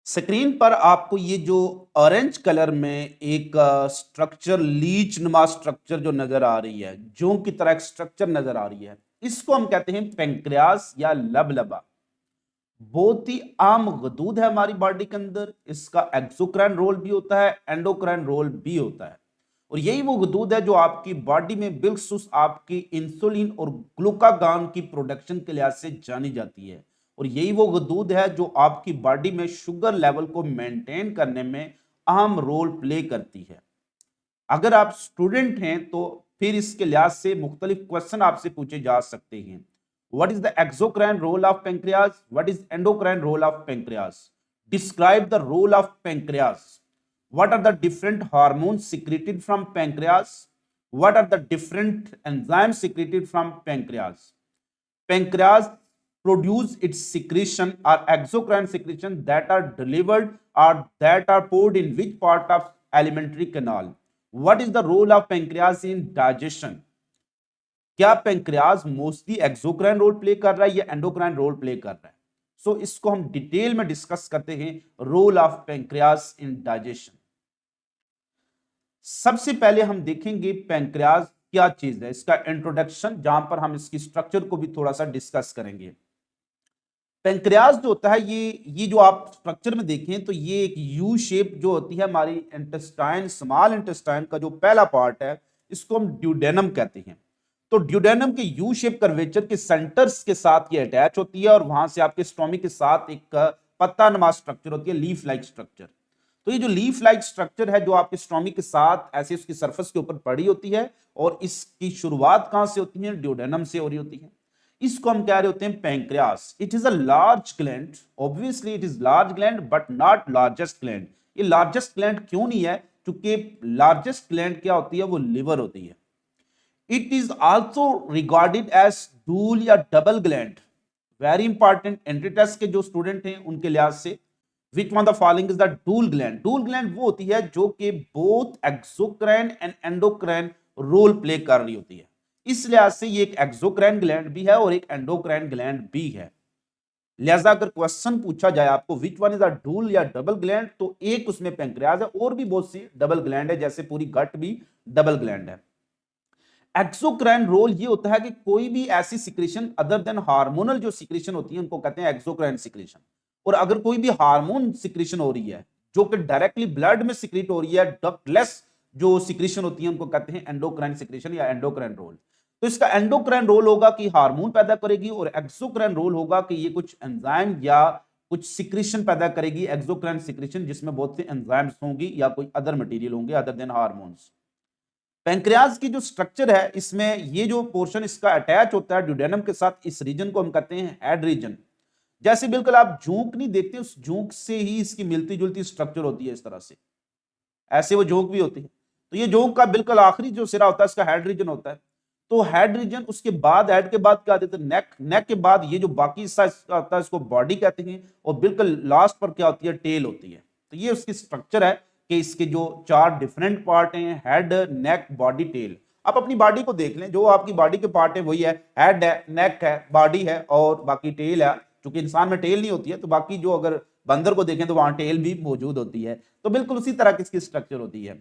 Screen पर आपको ये जो ऑरेंज कलर में एक स्ट्रक्चर लीच नुमा स्ट्रक्चर जो नजर आ रही है, जों की तरह एक स्ट्रक्चर नजर आ रही है, इसको हम कहते हैं पेंक्रियास या लबलबा। बहुत ही आम गदूद है हमारी बॉडी के अंदर। इसका एक्सोक्राइन रोल भी होता है, एंडोक्राइन रोल भी होता है। और यही वो गदूद है जो आपकी बॉडी में बिलखुसूस आपकी इंसुलिन और ग्लूकागान की प्रोडक्शन के लिहाज से जानी जाती है। और यही वो गदूद है जो आपकी बॉडी में शुगर लेवल को मेंटेन करने में अहम रोल प्ले करती है। अगर आप स्टूडेंट हैं तो फिर इसके लिहाज से मुख्तलिफ क्वेश्चन आपसे पूछे जा सकते हैं। What is the exocrine role of pancreas? What is endocrine role of pancreas? Describe the role of pancreas. What are the different hormones secreted from pancreas? What are the different enzymes secreted from pancreas? Pancreas produce its secretion or exocrine secretion that are delivered or that are poured in which part of alimentary canal? What is the role of pancreas in digestion? क्या pancreas mostly exocrine role play कर रहा है या endocrine role play कर रहा है? सो इसको हम डिटेल में डिस्कस करते हैं, role of pancreas in digestion. सबसे पहले हम देखेंगे पेंक्रियाज क्या चीज है, इसका इंट्रोडक्शन, जहां पर हम इसकी स्ट्रक्चर को भी थोड़ा सा डिस्कस करेंगे। पेंक्रियाज जो होता है, ये जो आप स्ट्रक्चर में देखें तो ये एक यू शेप जो होती है हमारी इंटेस्टाइन, स्मॉल इंटेस्टाइन का जो पहला पार्ट है, इसको हम ड्यूडेनम कहते हैं। तो ड्यूडेनम के यू शेप कर्वेचर के सेंटर्स के साथ ये अटैच होती है और वहां से आपके स्टोमिक के साथ एक पत्ता नुमा स्ट्रक्चर होती है, लीफ लाइक स्ट्रक्चर। तो ये जो लीफ लाइक स्ट्रक्चर है जो आपके स्टोमिक के साथ ऐसे उसकी सरफेस के ऊपर पड़ी होती है, और इसकी शुरुआत कहां से होती है? ड्यूडेनम से हो रही होती है। इसको हम कह रहे होते हैं pancreas. It is a large gland, obviously it is large gland but not largest gland. ये लार्जेस्ट ग्लैंड क्यों नहीं है? क्योंकि लार्जेस्ट ग्लैंड क्या होती है? वो लिवर होती है। It is also regarded as dual या double gland. Very important entry test के जो स्टूडेंट हैं उनके लिहाज से, which one the following is the dual gland? Dual gland वो होती है जो कि both exocrine and endocrine role play कर रही होती है। इस लिहाज से ये एक एक्सोक्राइन ग्लैंड भी है और एक एंडोक्राइन ग्लैंड भी है। लिहाजा अगर क्वेश्चन पूछा जाए आपको विच वन इज अ डूल या डबल ग्लैंड, तो एक उसमें पेंक्रियाज है, और भी बहुत सी डबल ग्लैंड है, जैसे पूरी गट भी डबल ग्लैंड है। एक्सोक्राइन रोल ये होता है कि कोई भी ऐसी सिक्रेशन अदर देन हार्मोनल जो सिक्रेशन होती है उनको कहते हैं एक्सोक्राइन सिक्रेशन। और अगर कोई भी हार्मोन सिक्रेशन हो रही है जो कि डायरेक्टली ब्लड में सिक्रेट हो रही है, डक्टलेस जो सिक्रेशन होती है उनको कहते हैं एंडोक्राइन सिक्रेशन या एंडोक्राइन रोल। तो इसका एंडोक्राइन रोल होगा कि हार्मोन पैदा करेगी, और एक्सोक्राइन रोल होगा कि ये कुछ एंजाइम या कुछ सिक्रेशन पैदा करेगी, एक्सोक्राइन सिक्रेशन, जिसमें बहुत से एंजाइम्स होंगी या कोई अदर मटेरियल होंगे अदर देन हार्मोन्स। पेंक्रियाज की जो स्ट्रक्चर है, इसमें ये जो पोर्शन इसका अटैच होता है ड्यूडेनम के साथ, इस रीजन को हम कहते हैं हेड रीजन। जैसे बिल्कुल आप जोंक नहीं देखते, उस जोंक से ही इसकी मिलती जुलती स्ट्रक्चर होती है, इस तरह से ऐसे वो जोंक भी होती है। तो ये जोंक का बिल्कुल आखिरी जो सिरा होता है इसका हेड रीजन होता है। तो हेड रीजन, उसके बाद हेड के बाद क्या देते हैं? नेक। नेक के बाद ये जो बाकी हिस्सा इसका होता है इसको बॉडी कहते हैं, और बिल्कुल लास्ट पर क्या होती है? टेल होती है। तो ये उसकी स्ट्रक्चर है कि इसके जो चार डिफरेंट पार्ट हैं, हेड, नेक, बॉडी, टेल। आप अपनी बॉडी को देख लें, जो आपकी बॉडी के पार्ट है वही है, हेड है, नेक है, बॉडी है और बाकी टेल है। क्योंकि इंसान में टेल नहीं होती है, तो बाकी जो अगर बंदर को देखें तो वहां टेल भी मौजूद होती है। तो बिल्कुल उसी तरह की इसकी स्ट्रक्चर होती है।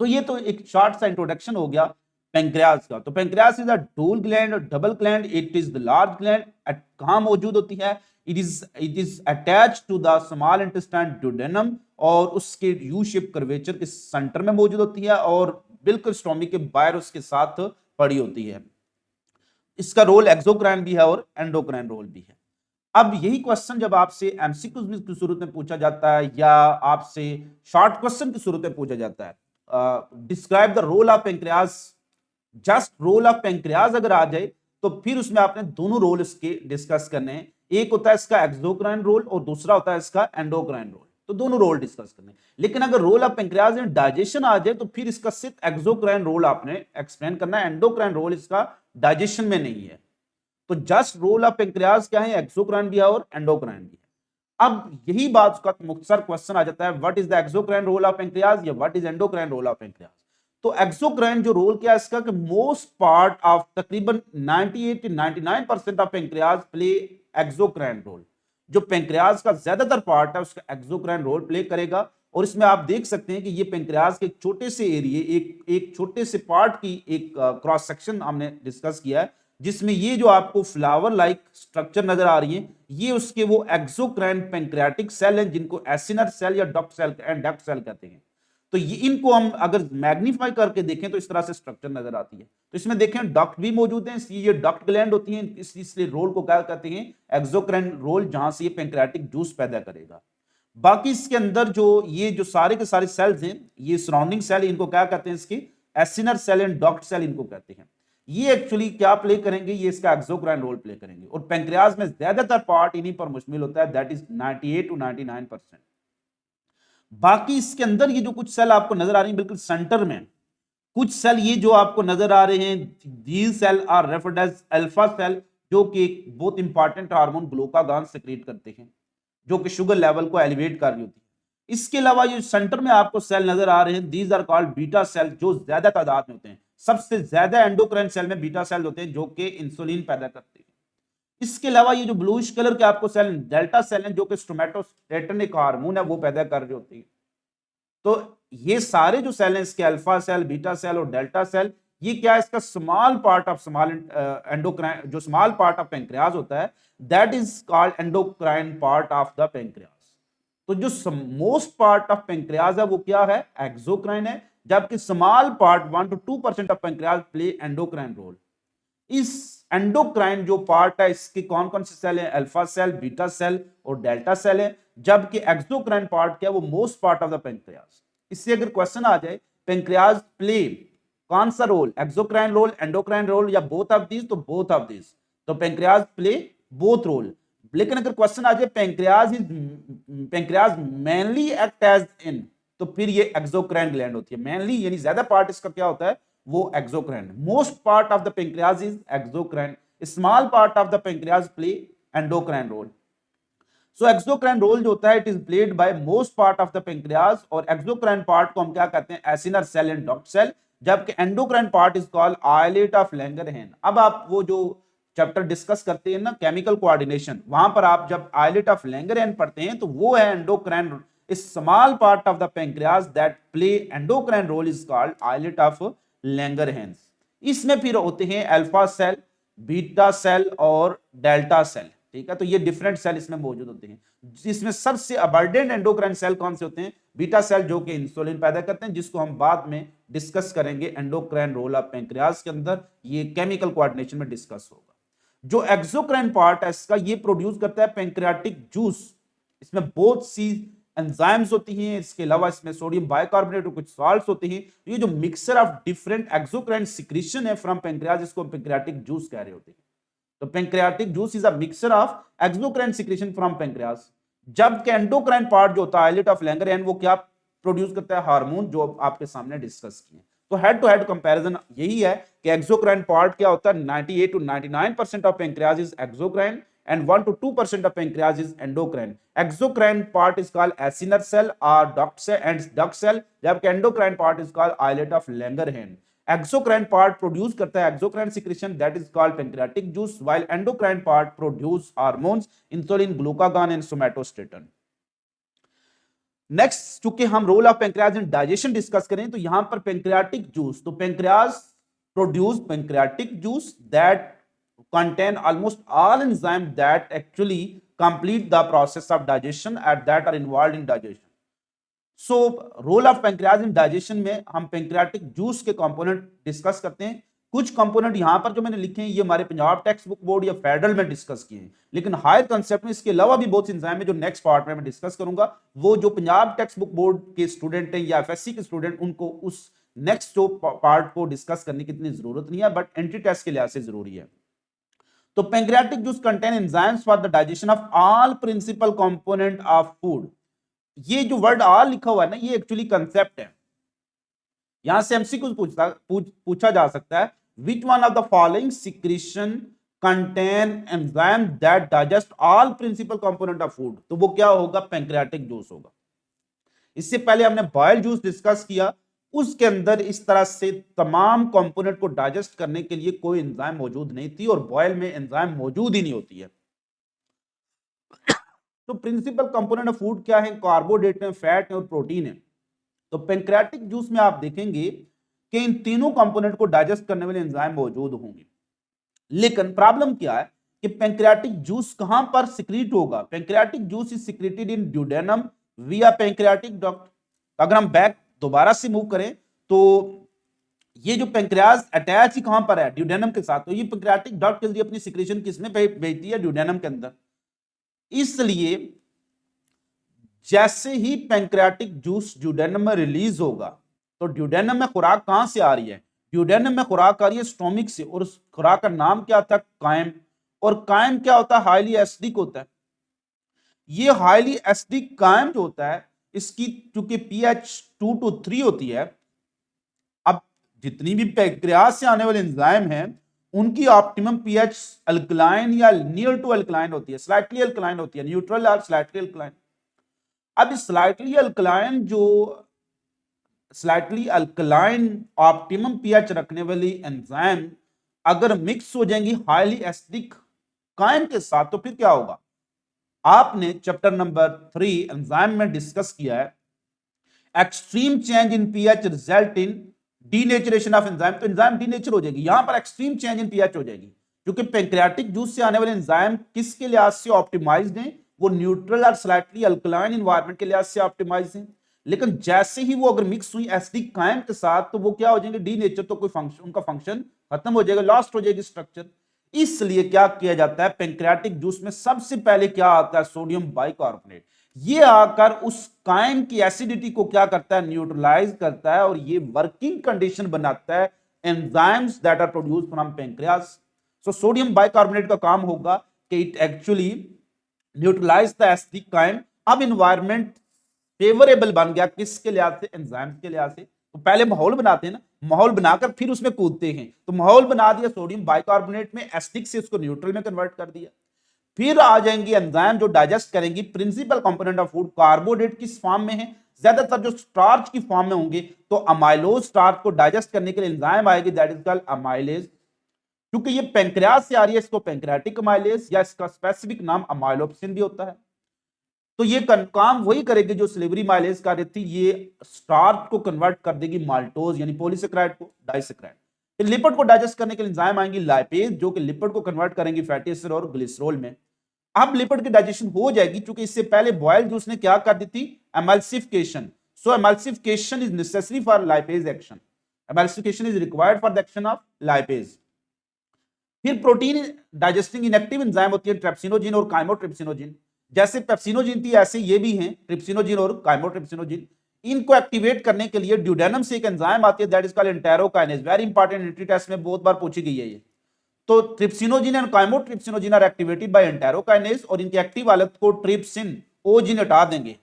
तो ये तो एक शॉर्ट सा इंट्रोडक्शन हो गया पेंक्रियाज का। तो pancreas is a dual gland, double gland, it is the large gland. कहां मौजूद होती है? It is attach to the small intestine duodenum, और उसके यू शेप कर्वेचर के सेंटर में मौजूद होती है, और बिल्कुल स्टोमिक के बाहर उसके साथ पड़ी होती है। इसका रोल एक्सोक्राइन भी है और एंडोक्राइन रोल भी है। अब यही क्वेश्चन जब आपसे एमसीक्यूज की सूरत में पूछा जाता है या आपसे शॉर्ट क्वेश्चन की सूरत में पूछा जाता है, describe the role of pancreas, just role of pancreas अगर आ जाए तो फिर उसमें आपने दोनों रोल इसके डिस्कस करने हैं। एक होता है इसका एक्सोक्राइन रोल और दूसरा होता है इसका एंडोक्राइन रोल। तो दोनों रोल डिस्कस करने हैं। लेकिन अगर role of pancreas in digestion आ जाए तो फिर इसका सिर्फ एक्सोक्राइन रोल आपने एक्सप्लेन करना है, एंडोक्राइन रोल इसका डाइजेशन में नहीं है। तो जस्ट रोल ऑफ पेंक्रियाज क्या है? एक्सोक्राइन भी है और एंडोक्राइन भी है। अब यही बात का मुख्तसर क्वेश्चन आ जाता है, what is the exocrine role of pancreas या what is endocrine role of pancreas? तो एक्सोक्राइन जो रोल क्या है इसका, कि मोस्ट पार्ट ऑफ तकरीबन 98 to 99% of pancreas play exocrine role. जो पेंक्रियाज का ज्यादातर पार्ट है उसका एक्सोक्राइन रोल प्ले करेगा। और इसमें आप देख सकते हैं कि ये पेंक्रियाज के एक छोटे से एरिया, एक छोटे से पार्ट की एक क्रॉस सेक्शन हमने डिस्कस किया है, जिसमें ये जो आपको फ्लावर लाइक स्ट्रक्चर नजर आ रही है, ये उसके वो एक्सोक्राइन पेंक्रियाटिक सेल हैं, जिनको एसिनर सेल या duct cell and duct cell कहते हैं। तो ये इनको हम अगर मैग्नीफाई करके देखें तो इस तरह से स्ट्रक्चर नजर आती है। तो इसमें देखें डक्ट भी मौजूद है, ये डक्ट ग्लैंड होती हैं, इसलिए रोल को क्या कहते हैं, एक्सोक्राइन रोल, जहां से ये पेंक्रियाटिक जूस पैदा करेगा। बाकी इसके अंदर जो ये जो सारे के सारे सेल्स हैं, ये सराउंडिंग सेल, इनको क्या कहते हैं, इसकी acinar cell and duct cell इनको कहते हैं। ये एक्चुअली क्या प्ले करेंगे, ये इसका एक्सोक्राइन रोल प्ले करेंगे। और पेंक्रियाज में ज्यादातर पार्ट इन्हीं पर मुश्तमिल होता है, दैट इज 98 to 99%। बाकी इसके अंदर ये जो कुछ सेल आपको नजर आ रही है बिल्कुल सेंटर में, कुछ सेल ये जो आपको नजर आ रहे हैं, these cell are referred as alpha cell, जो कि एक बहुत इंपॉर्टेंट हार्मोन ग्लूकागॉन सेक्रेट करते हैं, जो कि शुगर लेवल को एलिवेट कर रही होती है। इसके अलावा ये सेंटर में आपको सेल नजर आ रहे हैं, these are called beta cell, जो ज्यादा तादाद में होते हैं। सबसे ज्यादा एंडोक्राइन सेल में बीटा सेल होते हैं, जो कि इंसुलिन पैदा करते हैं। इसके अलावा ये जो ब्लूइश कलर के आपको सेल डेल्टा सेल हैं, जो कि स्टोमेटोस्टेटिन एक हार्मोन है वो पैदा कर रही होती है। तो ये सारे जो सेल हैं, इसके अल्फा सेल, बीटा सेल और डेल्टा सेल, ये क्या है, इसका small part of small endocrine, जो स्मॉल पार्ट ऑफ पेंक्रियाज होता है, that is called endocrine part of the pancreas. तो जो मोस्ट पार्ट ऑफ पेंक्रियाज है वो क्या है, एक्सोक्राइन है, जबकि small part 1 to 2% of pancreas play endocrine role. इस एंडोक्राइन जो पार्ट है, इसके कौन कौन से सेल हैं, अल्फा सेल, बीटा सेल और डेल्टा सेल है, जबकि एक्सोक्राइन पार्ट क्या है, वो most part of the pancreas. इससे अगर क्वेश्चन आ जाए पेंक्रियाज प्ले कौन सा role, exocrine role, endocrine role या बोथ ऑफ दीज, तो बोथ ऑफ दीज, तो पेंक्रियाज प्ले बोथ रोल। लेकिन अगर क्वेश्चन आ जाए pancreas mainly act as in, तो फिर ये एक्सोक्राइन ग्लैंड होती है। मेनली यानी ज्यादा पार्ट इसका क्या होता है, वो exocrine. Most part of the pancreas is exocrine, small part of the pancreas play endocrine role. So exocrine role जो होता है, it is played by most part of the pancreas. और एक्सोक्राइन पार्ट को हम क्या कहते हैं, acinar cell and duct cell, जबकि endocrine part is called islet of Langerhans. अब आप वो जो चैप्टर डिस्कस करते हैं ना, केमिकल कोऑर्डिनेशन, वहां पर आप जब आइलेट ऑफ लैंगरहैंस पढ़ते हैं, तो वो है endocrine, small part of the pancreas that play endocrine role is called islet of Langerhans. इसमें फिर होते हैं अल्फा सेल, बीटा सेल और डेल्टा सेल, ठीक है। तो ये डिफरेंट सेल इसमें मौजूद होते हैं। इसमें सबसे अबंडेंट एंडोक्राइन सेल कौन से होते हैं, बीटा सेल, जो कि इंसुलिन पैदा करते हैं, जिसको हम बाद में डिस्कस करेंगे एंडोक्राइन रोल ऑफ पेंक्रियाज के अंदर, ये केमिकल कोऑर्डिनेशन में डिस्कस होगा। जो एक्सोक्राइन पार्ट है इसका, ये प्रोड्यूस करता है पेंक्रियाटिक जूस। इसमें बहुत सी एंजाइम्स होती हैं, इसके अलावा इसमें सोडियम बाइकार्बोनेट और कुछ साल्ट्स होते हैं। ये जो mixture of different exocrine secretion है फ्रॉम पेंक्रियाज, इसको पेंक्रियाटिक जूस कह रहे होते हैं। तो pancreatic juice is a mixture of exocrine secretion from pancreas. जबकि एंडोक्राइन पार्ट जो होता है, आइलेट ऑफ लैंगरहैंस, वो क्या प्रोड्यूस करता है, हार्मोन, जो आपके सामने डिस्कस किए। तो हेड टू हेड कंपैरिजन यही है कि एक्सोक्राइन पार्ट क्या होता है, 98 to 99% of pancreas is exocrine and 1 to 2% of pancreas is endocrine. Exocrine part is called acinar cell or duct cell, जबकि endocrine part is called islet of Langerhans. Exocrine part produce करता है exocrine secretion, that is called pancreatic juice, while endocrine part produce hormones insulin, glucagon and somatostatin. Next, चूंकि हम role of pancreas in digestion discuss करें, तो यहां पर pancreatic juice, तो pancreas produce pancreatic juice that contain almost all enzymes that actually complete the process of digestion and that are involved in digestion. So role of pancreas in digestion में हम pancreatic juice के component discuss करते हैं। कुछ component यहां पर जो मैंने लिखे हैं, ये हमारे पंजाब टेक्स्ट बुक बोर्ड या फेडरल में डिस्कस किए हैं, लेकिन हायर कंसेप्ट में इसके अलावा भी बहुत एंजाइम है जो नेक्स्ट पार्ट में मैं डिस्कस करूंगा। वो जो पंजाब टेक्स्ट बुक बोर्ड के स्टूडेंट हैं या एफएससी के स्टूडेंट, उनको उस नेक्स्ट जो पार्ट को डिस्कस करने की इतनी जरूरत नहीं है, बट एंट्री टेस्ट के लिहाज से जरूरी है। तो pancreatic juice contain enzymes for the digestion of all principal component of food. ये जो वर्ड ऑल लिखा हुआ है ना, ये एक्चुअली कंसेप्ट है। यहां से एमसीक्यू पूछा जा सकता है, which one of the following secretion contain enzyme that digest all principal component of food, तो वो क्या होगा, पेंक्रियाटिक जूस होगा। इससे पहले हमने बॉयल जूस डिस्कस किया, उसके अंदर इस तरह से तमाम कंपोनेंट को डाइजेस्ट करने के लिए कोई एंजाइम मौजूद नहीं थी, और बॉयल में एंजाइम मौजूद ही नहीं होती है। तो प्रिंसिपल कंपोनेंट ऑफ फूड क्या है? कार्बोहाइड्रेट है, फैट है और प्रोटीन है। तो पैंक्रियाटिक जूस में आप देखेंगे कि इन तीनों कंपोनेंट को डाइजेस्ट करने वाले एंजाइम मौजूद होंगे। लेकिन प्रॉब्लम क्या है कि पैंक्रियाटिक जूस कहां पर सिक्रीट होगा? Pancreatic juice is secreted in duodenum विया पैंक्रियाटिक डक्ट। अगर हम बैक दोबारा से मूव करें तो ये जो पैंक्रियाज अटैच ही कहां पर है? ड्यूडेनम के साथ। तो ये पैंक्रियाटिक डक्ट जल्दी अपनी सिक्रेशन किसमें भेजती है? ड्यूडेनम के अंदर। इसलिए जैसे ही पैंक्रियाटिक जूस ड्यूडेनम में रिलीज होगा तो ड्यूडेनम में खुराक कहां से आ रही है? ड्यूडेनम में खुराक आ रही है स्टोमिक से, और उस खुराक का नाम क्या था? कायम। और कायम क्या होता है? हाईली एसिडिक होता है। ये हाईली एसिडिक कायम जो होता है, इसकी चूंकि पीएच 2 to 3 होती है, अब जितनी भी पैंक्रियाज से आने वाले एंजाइम हैं उनकी ऑप्टिमम पीएच अल्कलाइन या नियर टू अल्कलाइन होती है, स्लाइटली अल्कलाइन होती है, न्यूट्रल और स्लाइटली अल्कलाइन। अब स्लाइटली अल्कलाइन ऑप्टिमम पीएच रखने वाली एंजाइम अगर मिक्स हो जाएंगी हाईली एसिडिक कायम के साथ तो फिर क्या होगा? आपने चैप्टर नंबर 3 एंजाइम में डिस्कस किया है, extreme change in pH result in denaturation of enzyme. तो एंजाइम डीनेचर हो जाएगी, यहां पर एक्सट्रीम चेंज इन पीएच हो जाएगी, क्योंकि पैंक्रियाटिक जूस से आने वाले एंजाइम किसके लिहाज से ऑप्टिमाइज्ड हैं? वो न्यूट्रल और स्लाइटली अल्कलाइन एनवायरनमेंट के लिहाज से ऑप्टिमाइज्ड हैं। लेकिन जैसे ही वो अगर मिक्स हुई एसिडिक कायम के साथ तो वो क्या हो जाएंगे? डीनेचर। तो कोई फंक्शन, उनका फंक्शन खत्म हो जाएगा, लॉस्ट हो जाएगी स्ट्रक्चर। इसलिए क्या किया जाता है? पैंक्रियाटिक जूस में सबसे पहले क्या आता है? Sodium bicarbonate. ये आकर उस कायम की एसिडिटी को क्या करता है? न्यूट्रलाइज करता है, और ये वर्किंग कंडीशन बनाता है enzymes that are produced from pancreas. So sodium bicarbonate का काम होगा कि it actually neutralise the acidic chyme. अब एनवायरनमेंट फेवरेबल बन गया किसके लिहाज से? एंजाइम्स के लिहाज से। तो पहले माहौल बनाते हैं ना, माहौल बनाकर फिर उसमें कूदते हैं। तो माहौल बना दिया सोडियम बाइकार्बोनेट में, एसिडिक से उसको न्यूट्रल में कन्वर्ट कर दिया। फिर आ जाएंगी एंजाइम जो डाइजेस्ट करेंगी principal component of food. Carbohydrate किस फॉर्म में है? ज्यादातर जो स्टार्च की फॉर्म में होंगे, तो अमाइलोज स्टार्च को डाइजेस्ट करने के लिए एंजाइम आएगी, दैट इज कॉल्ड अमाइलेज। क्योंकि ये पैंक्रियाज से आ रही है, इसको पैंक्रियाटिक अमाइलेज या इसका स्पेसिफिक नाम अमाइलोप्सिन भी होता है। तो ये काम वही करेगी जो सिलेवरी माइलेज कर रही थी, ये स्टार्च को कन्वर्ट कर देगी माल्टोज यानी पॉलीसेक्राइड को डाइसेक्राइड। फिर लिपिड को डाइजेस्ट करने के लिए एंजाइम आएंगी लाइपेज, जो कि लिपिड को कन्वर्ट करेंगी फैटी एसिड और ग्लिसरॉल में। अब लिपिड की डाइजेशन हो जाएगी, क्योंकि इससे पहले बॉयल जूस ने क्या कर दी थी? Emulsification. So emulsification is necessary for lipase action. Emulsification is required for the action of lipase. फिर प्रोटीन डाइजेस्टिंग इनएक्टिव एंजाइम होती है ट्रिप्सिनोजिन और काइमोट्रिप्सिनोजिन। जैसे पेप्सिनोजिन थी ऐसे ये भी हैं ट्रिप्सिनोजिन और काइमोट्रिप्सिनोजिन। इनको एक्टिवेट करने के लिए ड्यूडेनम से एक एंजाइम आती है, that is called enterokinase. Very important, entry test में बहुत बार पूछी गई है ये। तो trypsinogen and chymotrypsinogen are activated by enterokinase, और इनकी एक्टिव हालत को ट्रिप्सिन ओजिन हटा देंगे।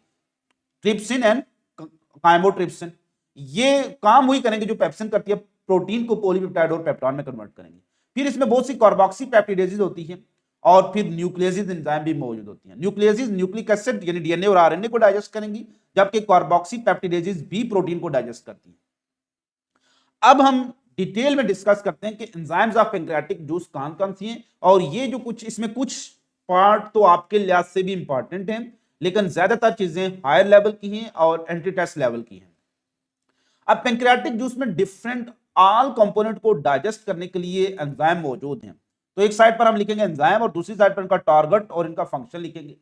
ट्रिप्सिन एंड काइमोट्रिप्सिन ये काम वही करेंगे जो पेप्सिन करती है, प्रोटीन को पॉलीपेप्टाइड और पेप्टॉन में कन्वर्ट करेंगे। फिर इसमें बहुत सी कार्बोक्सी पेप्टिडेजेस होती है, और फिर न्यूक्लियेसिस एंजाइम भी मौजूद होती है। न्यूक्लियेसिस न्यूक्लिक एसिड यानी डीएनए और आरएनए को डाइजेस्ट करेंगी, जबकि कार्बोक्सी पेप्टिडेजेस भी प्रोटीन को डाइजेस्ट करती है। अब हम डिटेल में डिस्कस करते हैं कि एंजाइम्स ऑफ पैंक्रियाटिक जूस कौन कौन सी हैं, और ये जो कुछ इसमें कुछ पार्ट तो आपके लिहाज से भी इंपॉर्टेंट हैं, लेकिन ज्यादातर चीजें हायर लेवल की हैं और एंटी टेस्ट लेवल की हैं। अब पैंक्रियाटिक जूस में डिफरेंट ऑल कंपोनेंट को डाइजेस्ट करने के लिए एंजाइम मौजूद हैं। तो एक साइड पर हम लिखेंगे एंजाइम और दूसरी साइड पर इनका टारगेट और इनका फंक्शन लिखेंगे।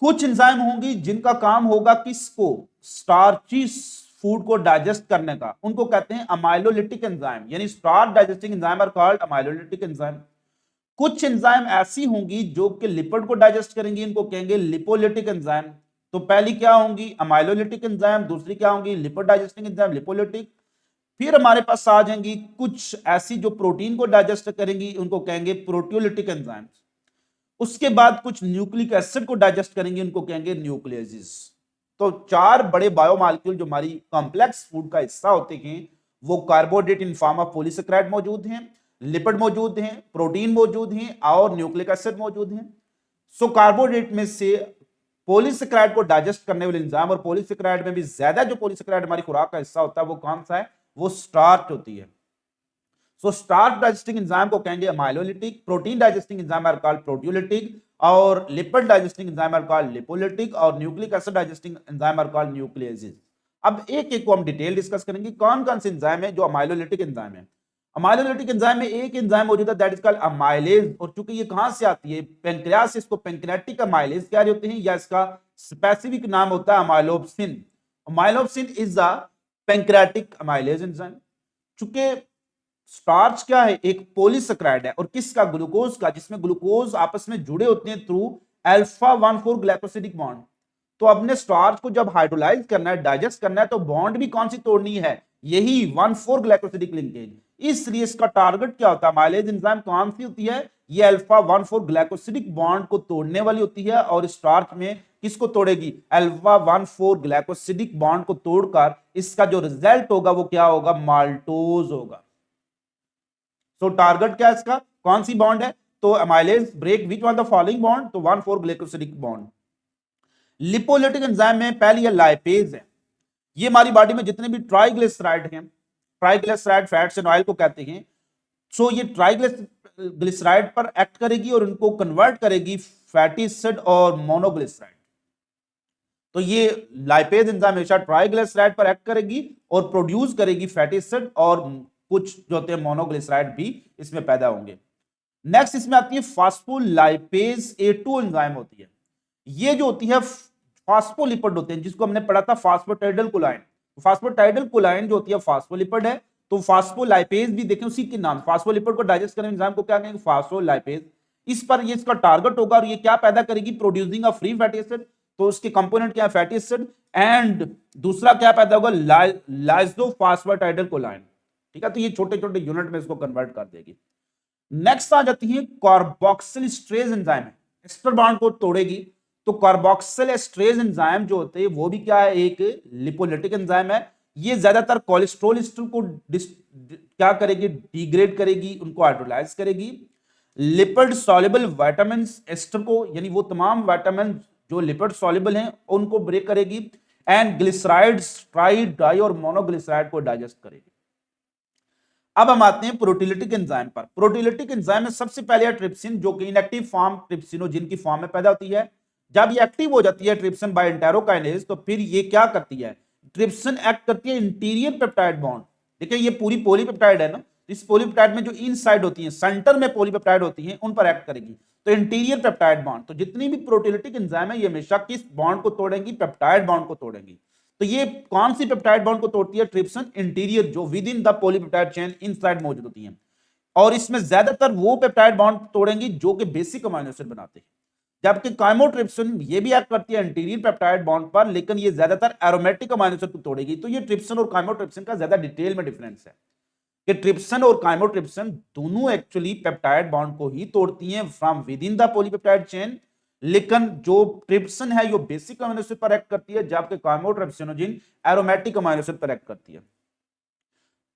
कुछ एंजाइम होंगी जिनका काम होगा किसको? स्टार्ची फूड को डाइजेस्ट करने का, उनको कहते हैं अमाइलोलिटिक एंजाइम, यानी starch digesting enzyme are called amylolytic enzyme. कुछ एंजाइम ऐसी होंगी जो कि लिपिड को डाइजेस्ट करेंगी, इनको कहेंगे लिपोलिटिक एंजाइम। तो पहली क्या होंगी? अमाइलोलिटिक एंजाइम, दूसरी क्या होंगी? Lipid digesting enzyme lipolytic. फिर हमारे पास आ जाएंगी कुछ ऐसी जो प्रोटीन को डाइजेस्ट करेंगी, उनको कहेंगे प्रोटियोलिटिक एंजाइम्स। उसके बाद कुछ न्यूक्लिक एसिड को डाइजेस्ट करेंगे, उनको कहेंगे न्यूक्लियेसिस। तो चार बड़े बायोमॉलिक्यूल जो हमारी कॉम्प्लेक्स फूड का हिस्सा होते हैं, वो carbohydrate in form of polysaccharide मौजूद हैं, लिपिड मौजूद हैं, प्रोटीन मौजूद हैं और न्यूक्लिक एसिड मौजूद हैं। सो कार्बोहाइड्रेट में से पॉलीसेकेराइड को डाइजेस्ट करने वाले एंजाइम, और पॉलीसेकेराइड में भी ज्यादा जो पॉलीसेकेराइड हमारी खुराक का हिस्सा होता है वो कौन सा है? वो स्टार्च होती है। सो स्टार्च डाइजेस्टिंग एंजाइम को कहेंगे amylolytic, protein digesting enzyme are called proteolytic, और lipid digesting enzyme are called lipolytic, और nucleic acid digesting enzyme are called nucleases. अब एक एक को हम डिटेल डिस्कस करेंगे कौन कौन से एंजाइम है जो अमाइलोलिटिक एंजाइम है। अमाइलोलिटिक एंजाइम में एक एंजाइम मौजूद है दैट इज कॉल्ड अमाइलेज, और चूंकि ये कहां से आती है, पेनक्रियास से, इसको पेनक्रियाटिक अमाइलेज कह रहे होते हैं, या इसका स्पेसिफिक नाम होता है amylopsin. Amylopsin is the pancreatic amylase enzyme. चूंकि स्टार्च क्या है, एक पॉलीसेकेराइड है, और किसका, ग्लूकोज का, जिसमें ग्लूकोज आपस में जुड़े होते हैं थ्रू अल्फा 1,4 ग्लाइकोसिडिक बॉन्ड। तो अपने स्टार्च को जब हाइड्रोलाइज करना है, डाइजेस्ट करना है, तो बॉन्ड भी कौन सी तोड़नी है, यही 1,4 ग्लाइकोसिडिक लिंकेज। इसलिए इसका टारगेट क्या होता है, अमाइलेज एंजाइम कौन सी होती है, ये अल्फा 1,4 ग्लाइकोसिडिक बॉन्ड को तोड़ने वाली होती है, और स्टार्च में किसको तोड़ेगी, अल्फा 1,4 ग्लाइकोसिडिक बॉन्ड को तोड़कर इसका जो रिजल्ट होगा वो क्या होगा, माल्टोज होगा। तो टारगेट क्या है इसका, कौन सी बॉन्ड है, तो amylase break which one the following bond, तो 1,4 ग्लाइकोसिडिक बॉन्ड। लिपोलिटिक एंजाइम में पहली है लाइपेज है। ये हमारी बॉडी में जितने भी ट्राइग्लिसराइड हैं, ट्राइग्लिसराइड फैट्स एंड ऑयल को कहते हैं, सो ये ट्राइग्लिसराइड पर एक्ट करेगी और उनको कन्वर्ट करेगी फैटी एसिड और मोनोग्लिसराइड। तो ये लाइपेज एंजाइम हमेशा ट्राइग्लिसराइड पर एक्ट करेगी और प्रोड्यूस करेगी फैटी एसिड, और कुछ जो होते हैं मोनोग्लिसराइड भी इसमें पैदा होंगे। नेक्स्ट इसमें आती है फास्फोलाइपेज A2 एंजाइम होती है। ये जो होती है फास्फोलिपिड होते हैं, जिसको हमने पढ़ा था फास्फोटाइडल कोलाइन। फास्फोटाइडल कोलाइन जो होती है फास्फोलिपिड है, तो फास्फोलाइपेज भी देखें उसी के नाम, फास्फोलिपिड को डाइजेस्ट करने एंजाइम को क्या कहेंगे, फास्फोलाइपेज। इस पर ये इसका टारगेट होगा, और ये क्या पैदा करेगी, producing a free fatty acid. तो उसके कंपोनेंट क्या है, फैटी एसिड, एंड दूसरा क्या पैदा होगा, लाइसोफास्फेटाइडल कोलाइन। ठीक है, तो ये छोटे छोटे यूनिट में इसको कन्वर्ट कर देगी। नेक्स्ट आ जाती है carboxyl esterase enzyme, ester bond को तोड़ेगी। तो कार्बोक्सिल एस्ट्रेज एंजाइम जो होते हैं वो भी क्या है, एक लिपोलिटिक एंजाइम है। ये ज्यादातर कोलेस्ट्रॉल एस्टर को क्या करेगी, डिग्रेड करेगी, उनको हाइड्रोलाइज करेगी। लिपिड सॉल्युबल विटामिन एस्टर को, यानी वो तमाम विटामिन जो लिपिड सॉल्युबल हैं उनको ब्रेक करेगी, एंड ग्लिसराइड्स, ट्राई, डाई और मोनोग्लिसराइड को डाइजेस्ट करेगी। अब हम आते हैं प्रोटीलिटिक एंजाइम पर। प्रोटीलिटिक एंजाइम में सबसे पहले है ट्रिप्सिन, जो कि इनएक्टिव फॉर्म ट्रिप्सिनोजिन की फॉर्म में पैदा होती है। जब ये एक्टिव हो जाती है ट्रिप्सिन बाय एंटेरोकाइनेज, तो फिर ये क्या करती है, ट्रिप्सिन एक्ट करती है इंटीरियर पेप्टाइड बॉन्ड। देखिए ये पूरी पॉलीपेप्टाइड है ना, इस पॉलीपेप्टाइड में जो इनसाइड होती है, सेंटर में पॉलीपेप्टाइड होती है, उन पर एक्ट करेगी। तो इंटीरियर पेप्टाइड बॉन्ड, तो जितनी भी प्रोटीलिटिक एंजाइम है ये हमेशा किस बॉन्ड को तोड़ेंगी, पेप्टाइड बॉन्ड को तोड़ेंगी। तो ये कौन सी पेप्टाइड बॉन्ड को तोड़ती है, ट्रिप्सिन इंटीरियर, जो with in the polypeptide chain inside मौजूद होती है। और इसमें ज्यादातर वो पेप्टाइड बॉन्ड तोड़ेंगी जो कि बेसिक अमीनो एसिड बनाते हैं, जबकि काइमोट्रिप्सिन ये भी एक्ट करती है इंटीरियर पेप्टाइड बॉन्ड पर, लेकिन ये ज्यादातर एरोमेटिक अमीनो एसिड को तोड़ेगी। तो ये ट्रिप्सिन और काइमोट्रिप्सिन का ज्यादा डिटेल में डिफरेंस है कि ट्रिप्सिन और काइमोट्रिप्सिन दोनों एक्चुअली पेप्टाइड बॉन्ड को ही तोड़ती हैं from within the polypeptide chain, लेकिन जो ट्रिप्सिन है ये बेसिक अमीनो एसिड पर एक्ट करती है, जबकि काइमोट्रिप्सिनोजिन एरोमेटिक अमीनो एसिड पर एक्ट करती है।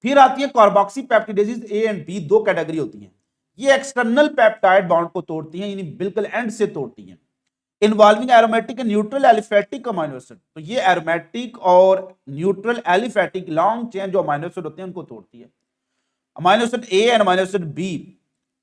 फिर आती है carboxy peptidases A and B, दो कैटेगरी होती है। ये एक्सटर्नल पेप्टाइड बॉन्ड को तोड़ती हैं, यानी बिल्कुल एंड से तोड़ती हैं, involving aromatic and neutral aliphatic amino acid. तो ये एरोमेटिक और न्यूट्रल एलिफेटिक लॉन्ग चेन जो अमीनो एसिड होते हैं उनको तोड़ती है। Amino acid A and amino acid B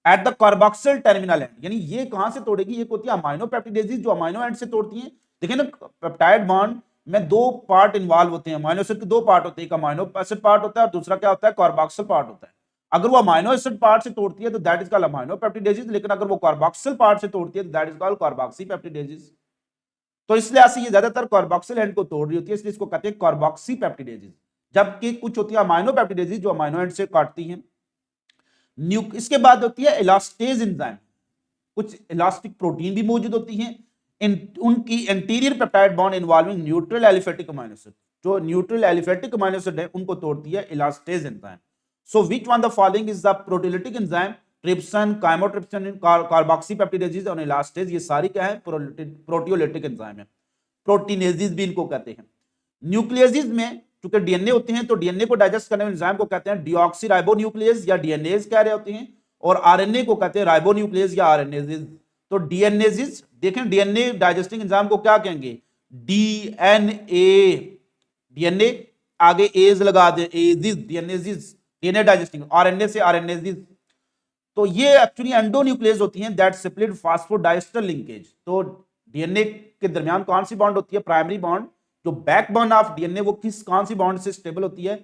at the carboxyl terminal end, यानी ये कहां से तोड़ेगी, ये होती है अमीनो पेप्टिडेजेस जो अमीनो एंड से तोड़ती हैं। देखिए ना, पेप्टाइड बॉन्ड में दो पार्ट इन्वॉल्व होते हैं, अमीनो एसिड के दो पार्ट होते हैं, एक अमीनो एसिड पार्ट होता है और दूसरा क्या होता है, कार्बोक्सिल पार्ट होता है। अगर वो अमीनो एसिड पार्ट से तोड़ती है तो दैट इज कॉल्ड अमीनो पेप्टिडेजेस, लेकिन अगर वो कार्बोक्सिल पार्ट से तोड़ती है तो दैट इज कॉल्ड कार्बोक्सी पेप्टिडेजेस। तो इसलिए ऐसे ये ज्यादातर कार्बोक्सिल एंड को तोड़ रही होती है, इसलिए इसको कहते हैं कार्बोक्सी पेप्टिडेजेस, जबकि कुछ होती है अमीनो पेप्टिडेजेस जो अमीनो एंड से काटती हैं। इसके बाद होती है इलास्टेज एंजाइम, कुछ इलास्टिक प्रोटीन भी मौजूद होती हैं, उनकी interior peptide bond involving neutral aliphatic amino acid, जो न्यूट्रल एलिफेटिक अमीनो एसिड है उनको तोड़ती है elastase enzyme. So which one the following is the proteolytic enzyme, trypsin, chymotrypsin, carboxypeptidases और इलास्टेज, ये सारी क्या है, प्रोटियोलिटिक एंजाइम है। प्रोटीनेजेस भी इनको कहते हैं। न्यूक्लियेजेस में चूंकि डीएनए होते हैं तो डीएनए को डाइजेस्ट करने वाले एंजाइम को कहते हैं डीऑक्सीराइबोन्यूक्लियेज या डीएनएज कह रहे होते हैं, और आरएनए को कहते हैं राइबोन्यूक्लियेज या आरएनएजेस। तो डीएनएजेस देखें, डीएनए डाइजेस्टिंग एंजाइम को क्या कहेंगे, डीएनए, डीएनए आगे एज लगा दे, एजिस, डीएनएजेस, डीएनए डाइजेस्टिंग, आरएनए से आरएनए। तो ये एक्चुअली एंडोन्यूक्लियस होती हैं दैट स्प्लिट फास्फोडाइस्टर लिंकेज। तो डीएनए के दरमियान कौन सी बॉन्ड होती है? Primary bond. जो बैकबोन ऑफ डीएनए वो कौन सी बॉन्ड से स्टेबल होती है?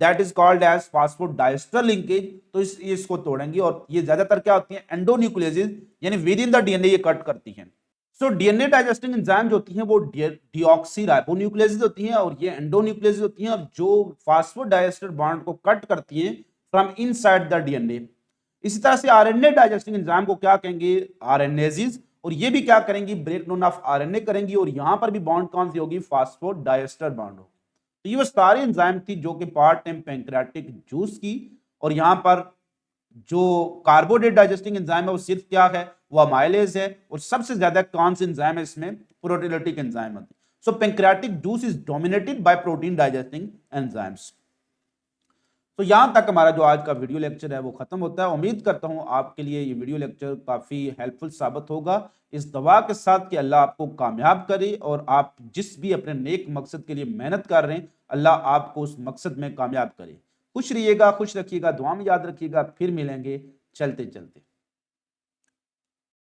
That is called as phosphodiester linkage. तो इसको तोड़ेंगे और ये ज्यादातर क्या होती है? एंडोन्यूक्लियस, यानी विद इन द डीएनए ये कट करती हैं। सो डीएनए डाइजेस्टिंग एंजाइम जो होती हैं वो डीऑक्सीराइबोन्यूक्लियस होती हैं और ये एंडोन्यूक्लियस होती हैं और जो फास्फोडाइस्टर बॉन्ड को कट करती हैं फ्रॉम इनसाइड द डीएनए। इसी तरह से आरएनए डाइजेस्टिंग एंजाइम को क्या कहेंगे? आरएनएजीज। और ये भी क्या करेंगी? ब्रेक डाउन ऑफ आरएनए करेंगी और यहां पर भी बॉन्ड कौन सी होगी? फास्फोडाइस्टर बॉन्ड होगी। तो ये वो सारी एंजाइम थी जो कि पार्ट है पैंक्रियाटिक जूस की। और यहां पर जो कार्बोहाइड्रेट डाइजेस्टिंग एंजाइम है वो सिर्फ क्या है? वो अमाइलेज है। और सबसे ज्यादा कौन सी एंजाइम है इसमें? प्रोटीओलिटिक एंजाइम होती है। So pancreatic juice is dominated by protein digesting enzymes. तो यहां तक हमारा जो आज का वीडियो लेक्चर है वो खत्म होता है। उम्मीद करता हूं आपके लिए ये वीडियो लेक्चर काफी हेल्पफुल साबित होगा। इस दवा के साथ कि अल्लाह आपको कामयाब करे और आप जिस भी अपने नेक मकसद के लिए मेहनत कर रहे हैं अल्लाह आपको उस मकसद में कामयाब करे। खुश रहिएगा, खुश रखिएगा, दुआ में याद रखिएगा। फिर मिलेंगे चलते चलते।